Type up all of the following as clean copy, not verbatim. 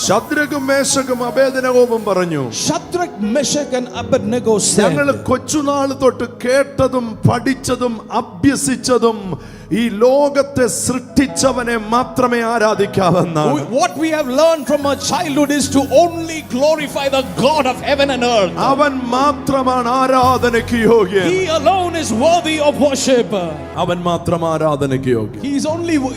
ശദ്രക്കും മേശക്കും അബേദ്നെഗോവും പറഞ്ഞു, Shadrach, Meshach and Abednego said, ഞങ്ങൾ കൊച്ചുനാൾ തൊട്ട് കേട്ടതും പഠിച്ചതും അഭ്യസിച്ചതും ഈ ലോകത്തെ സൃഷ്ടിച്ചവനെ മാത്രമേ ആരാധിക്കാവെന്നാണ്. what we have learned from our childhood is to only glorify the God of heaven and earth. അവൻ മാത്രമാണ് ആരാധനയ്ക്ക് യോഗ്യൻ. He alone is worthy of worship. അവൻ മാത്രം ആരാധനയ്ക്ക് യോഗ്യൻ.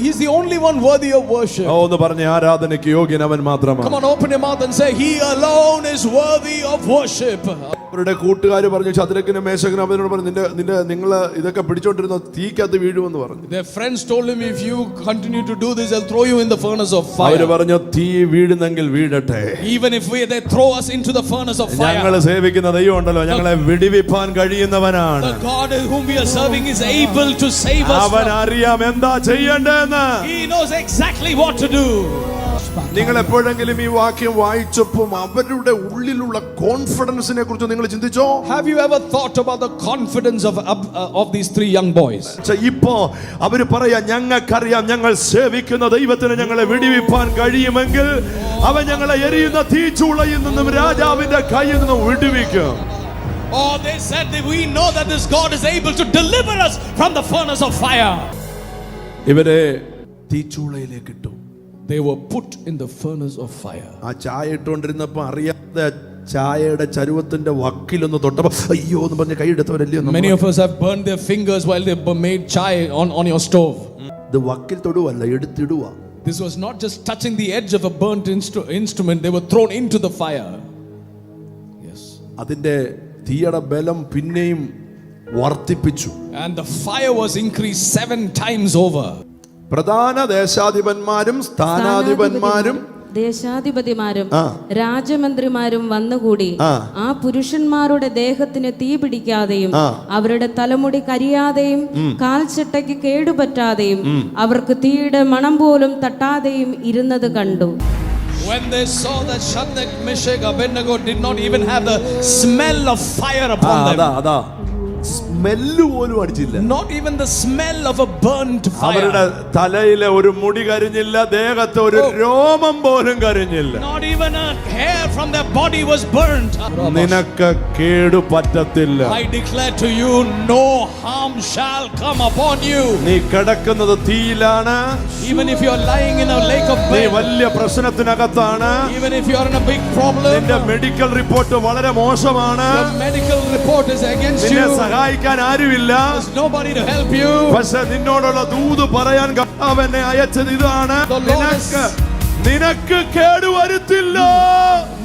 He's the only one worthy of worship. ഒന്ന് പറഞ്ഞേ, ആരാധനയ്ക്ക് യോഗ്യൻ അവൻ മാത്രമാണ്. Come on, open your mouth and say, He alone is worthy of worship. അവരുടെ കൂട്ടുകാർ പറഞ്ഞു, ശദ്രക്കിനും മേശക്കിനും അബേദ്നെഗോവിനോട് പറഞ്ഞു, നിങ്ങൾ ഇതൊക്കെ പിടിച്ചോണ്ടിരുന്ന തീക്കകത്ത് വീഴുമെന്ന് പറഞ്ഞു. Their friends told him, if you continue to do this, they'll throw you in the furnace of fire. അവർ പറഞ്ഞു, തീ വീഴുന്നെങ്കിൽ വീഴട്ടെ. Even if they throw us into the furnace of fire. ഞങ്ങൾ സേവിക്കുന്ന ദൈവം ഉണ്ടല്ലോ, ഞങ്ങളെ വിടുവിപ്പാൻ കഴിയുന്നവനാണ്. The God whom we are serving is able to save us. അവൻ അറിയാം എന്താ ചെയ്യേണ്ടതെന്ന്. He knows exactly what to do. നിങ്ങൾ എപ്പോഴെങ്കിലും ഈ വാക്യം വായിച്ചപ്പോൾ അവരുടെ ഉള്ളിലുള്ള കോൺഫിഡൻസിനെ കുറിച്ച് നിങ്ങൾ ചിന്തിച്ചോ? Have you ever thought about the confidence of these three young boys? ഇപ്പോ അവര് പറയാ, ഞങ്ങൾക്കറിയാം ഞങ്ങൾ സേവിക്കുന്ന ദൈവത്തിന് ഞങ്ങളെ വിടുവിപ്പാൻ കഴിയുമെങ്കിൽ അവൻ ഞങ്ങളെ എരിയുന്ന തീച്ചൂളയിൽ നിന്നും രാജാവിന്റെ കയ്യിൽ നിന്നും വിടുവിക്കും. Oh, they said that we know that this God is able to deliver us from the furnace of fire. ഇവരെ തീച്ചൂളയിലേക്ക് ഇട്ടു. They were put in the furnace of fire. ആ ചായ ഇട്ടുകൊണ്ടിരുന്നപ്പോ അറിയാതെ ചായയുടെ ചരുവത്തിന്റെ വക്കിലൊന്ന് തൊട്ടപ്പോ അയ്യോ എന്ന് പറഞ്ഞ് കൈയെടുത്തവരല്ലേ. Many of us have burned their fingers while they made chai on your stove. ഇത് വക്കിൽ തൊടുവല്ല, എടുത്തിടുക. This was not just touching the edge of a burnt instrument, they were thrown into the fire. Yes. അതിന്റെ തീയുടെ ബലം പിന്നെയും വർദ്ധിപ്പിച്ചു. And the fire was increased 7 times over. പ്രധാന ദേശാധിപന്മാരും സ്ഥാനാധിപന്മാരും ദേശാധിപതിമാരും രാജമന്ത്രിമാരും വന്നുകൂടി ആ പുരുഷന്മാരുടെ ദേഹത്തിന് തീ പിടിക്കാതെയും അവരുടെ തലമുടി കരിയാതെയും കാൽച്ചട്ടയ്ക്ക് കേടുപറ്റാതെയും അവർക്ക് തീയുടെ മണം പോലും തട്ടാതെയും ഇരുന്നത് കണ്ടു. When they saw that Shadrach, Meshach, Abednego did not even have the smell of fire upon them. Smell പോലും അടിച്ചില്ല. Not even the smell of a burnt fire. അവരുടെ തലയിലെ ഒരു മുടി കരിഞ്ഞില്ല, ദേഹത്തെ ഒരു രോമം പോലും കരിഞ്ഞില്ല. Not even a hair from their body was burnt. നിനക്ക് കേടു പറ്റത്തില്ല. I declare to you, no harm shall come upon you. നീ കിടക്കുന്നത് തീയിലാണ്. Even if you are lying in a lake of നീ fire. വലിയ പ്രശ്നത്തിനകത്താണ്. Even if you are in a big problem. നിന്റെ medical report വളരെ മോശമാണ്. Your medical report is against you. നിന്നെ സഹായിക്കാൻ ആരുമില്ല. There's nobody to help you. പക്ഷേ നിന്നോടുള്ള ദൂത് പറയാൻ അവനെ അയച്ചത് ഇതാണ്, നിനക്ക് കേടുവരുത്തില്ല.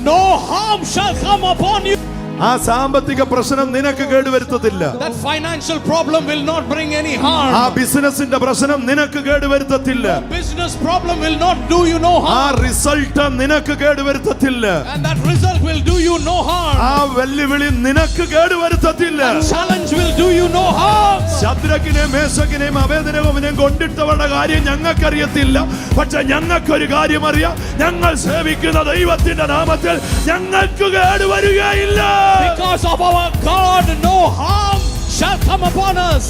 No harm shall come upon you. ആ സാമ്പത്തിക പ്രശ്നം നിനക്ക് കേടുവരുത്തത്തില്ല. That financial problem will not bring any harm. ആ ബിസിനസിന്റെ പ്രശ്നം നിനക്ക് കേടുവരുത്തത്തില്ല. Business problem will not do you no harm. ആ റിസൾട്ട് നിനക്ക് കേടുവരുത്തത്തില്ല. And that result will do you no harm. ആ വെല്ലുവിളി നിനക്ക് കേടുവരുത്തത്തില്ല. Challenge will do you no harm. ശദ്രക്കിനെയും മേശക്കിനെയും അബേദ്നെഗോവിനെയും കൊണ്ടിട്ടവരുടെ കാര്യം ഞങ്ങൾക്കറിയത്തില്ല. പക്ഷെ ഞങ്ങൾക്കൊരു കാര്യം അറിയാം, ഞങ്ങൾ സേവിക്കുന്ന ദൈവത്തിന്റെ നാമത്തിൽ ഞങ്ങൾക്ക് കേടുവരികയില്ല. Because of our God, no harm shall come upon us.